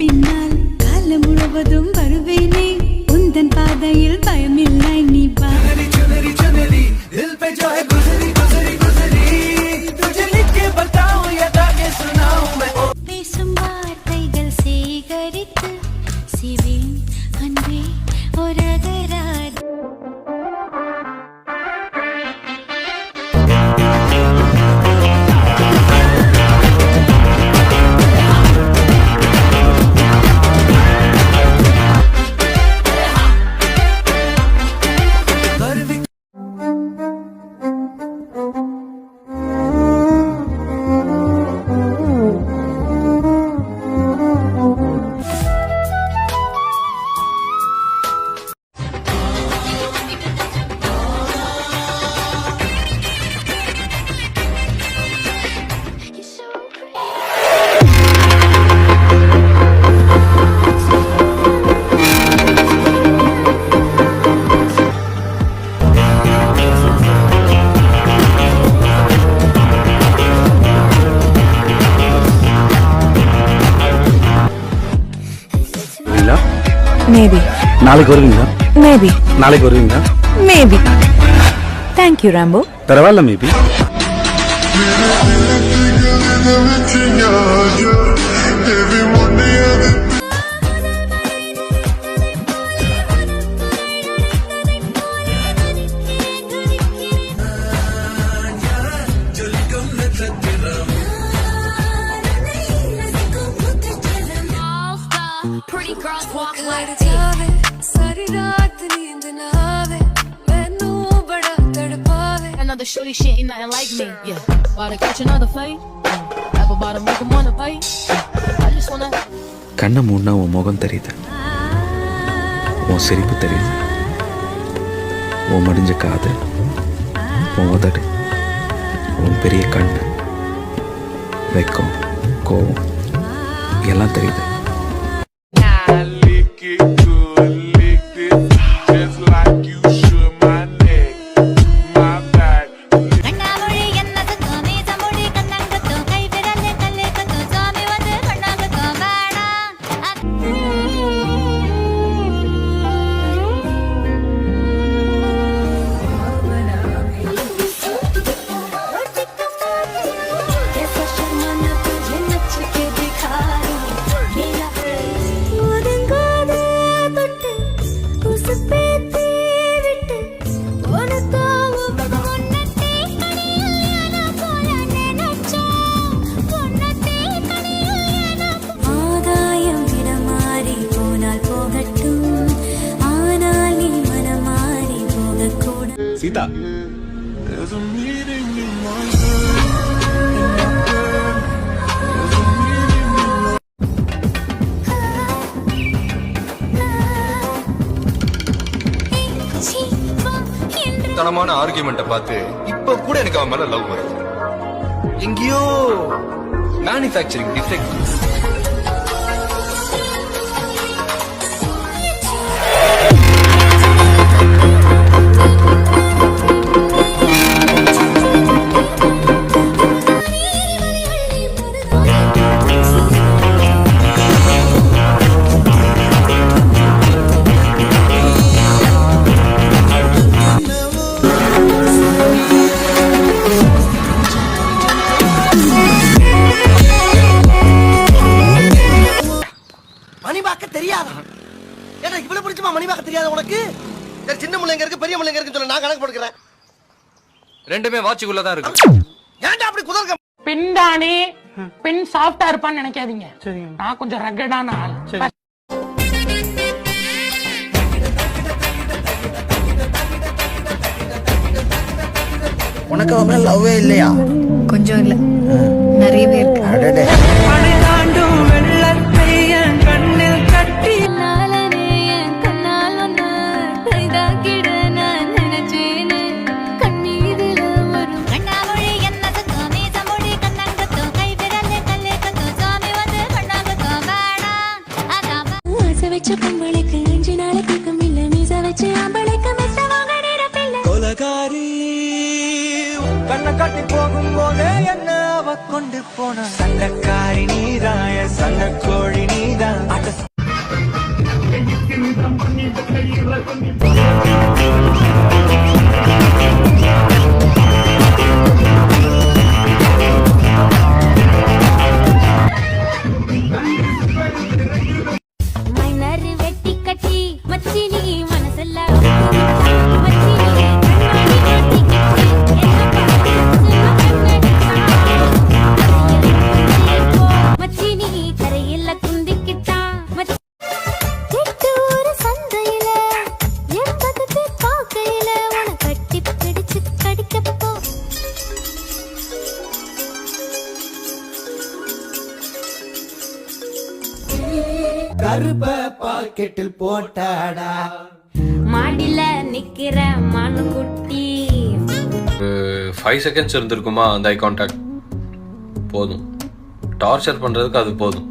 பின்னால் காலம் முழுவதும் வருவேனே உந்தன் பாதையில் பயமில்லை நீ பா பேசும் வார்த்தைகள் சேகரித்து சிவேன் அன்பே ஒரகராது Maybe. நாளைக்கு வருவீங்களா? Maybe. நாளைக்கு வருவீங்களா? Maybe. Thank you, Rambo. பரவாயில்ல maybe. Pretty girls walk like जावे सारी रात नींद ना आवे मैनू बड़ा तड़पावे another shorty shit ain't nothing like me yeah about to catch another fight apple bottom make 'em wanna bite I just wanna கண்ணை மூடினா உன் முகம் தெரியுது, உன் சிரிப்பு தெரியுது, உன் மடிஞ்ச காது, உன் உதடு, உன் பெரிய கண்ணு, வெக்கம், கோவம் எல்லாம் தெரியுது. சீதா தனமான ஆர்கியூமெண்ட்டை பார்த்து இப்ப கூட எனக்கு அவன் மேல லவ் வருது. எங்கேயோ மேனுஃபேக்சரிங் டிஃபெக்ட். மணிபாக்க தெரியாதா? ஏன்னா இவ்வளவு பிடிச்சமா மணிபாக்க தெரியாத உனக்கு? சின்ன முள்ளைங்க இருக்கு பெரிய முள்ளைங்க இருக்குன்னு சொல்ல நான் கணக்கு போட்டுக்கிறேன். ரெண்டுமே வாட்சிக்குள்ள தான் இருக்கு. ஏன்டா அப்படி குதர்க்க? பின்டானே பின் சாஃப்டா இருப்பான்னு நினைக்காதீங்க. நான் கொஞ்சம் ரகடான ஆள். உனக்கு அவங்கள லவ்வே இல்லையா? கொஞ்சம் இல்ல நிறையவே இருக்கு. அடடே கண்ண காட்டி போகும் போதே என்ன அவ கொண்டு போன சண்டக்காரி நீதான், சண்டக்கோழி நீதான். மைனர் வெட்டி கட்டி மச்சினி மனசல்ல மச்சினி கரையில குந்திக்கிட்டான் ஒரு சந்தையில எம்பது பாக்கையில உன கட்டி பிடிச்சு கடிக்கப்போ கருப்ப பாக்கெட்டில் போட்டாடா மாடில நிக்கிற மானுக்குட்டி 5 செகண்ட்ஸ் இருந்திருக்குமா அந்த ஐ கான்டாக்ட் போதும் டார்ச்சர் பண்றதுக்கு அது போதும்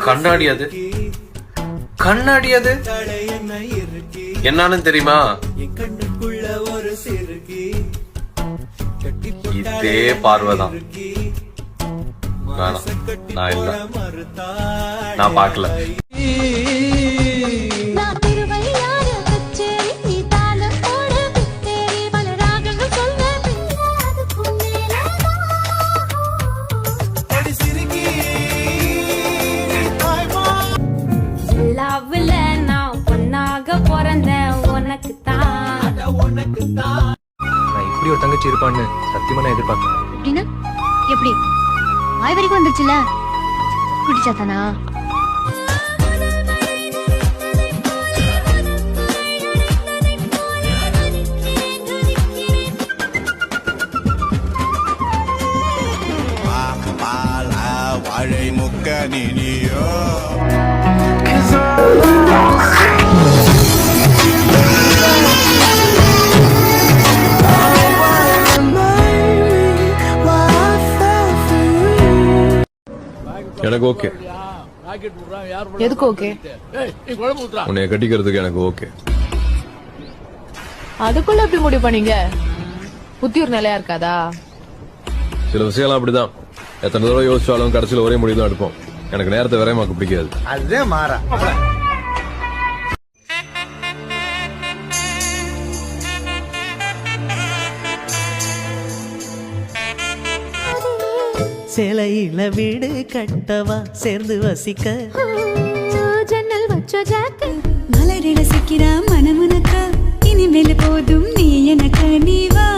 கண்ணாடி அது கண்ணாடி அது என்னன்னு தெரியுமா இதே பார்வைதான் வேணாம் நான் இல்ல நான் பார்க்கல நான் திருவையாறு கச்சேரி நீ தாளம் போட பித்தேரி பல ராகங்கள் சொல்ல அதுக்கும் லவ்ல நான் பொண்ணாக பிறந்த உனக்கு தான் நான் இப்படி ஒரு தங்கச்சி இருப்பான்னு சத்தியமா நான் எதிர்பார்க்கல. அப்படின்னா எப்படி வாய் வரைக்கும் வந்துருச்சுல குடிச்சாத்தானா வாழை முக்க நீனியோ எனக்கு ஓகே. எதுக்கு ஓகே? உன்னைய கட்டிக்கிறதுக்கு எனக்கு ஓகே. அதுக்குள்ள எப்படி முடிவு பண்ணீங்க? புத்தி ஒரு நிலையா இருக்காதா? சில விஷயம்லாம் அப்படிதான். எத்தனை தடவை யோசிச்சாலும் கடைசியில் ஒரே முடிவு தான் எடுப்போம். எனக்கு நேரத்தை விரைமாக்க பிடிக்காது. அதுதான் மாறா சிலையில வீடு கட்டவா சேர்ந்து வசிக்க ஜன்னல் வச்ச ஜாக்கு மலரிட சிக்கிறா மனமுனக்க இனிமேல் போதும் நீ எனக்கு நீ வா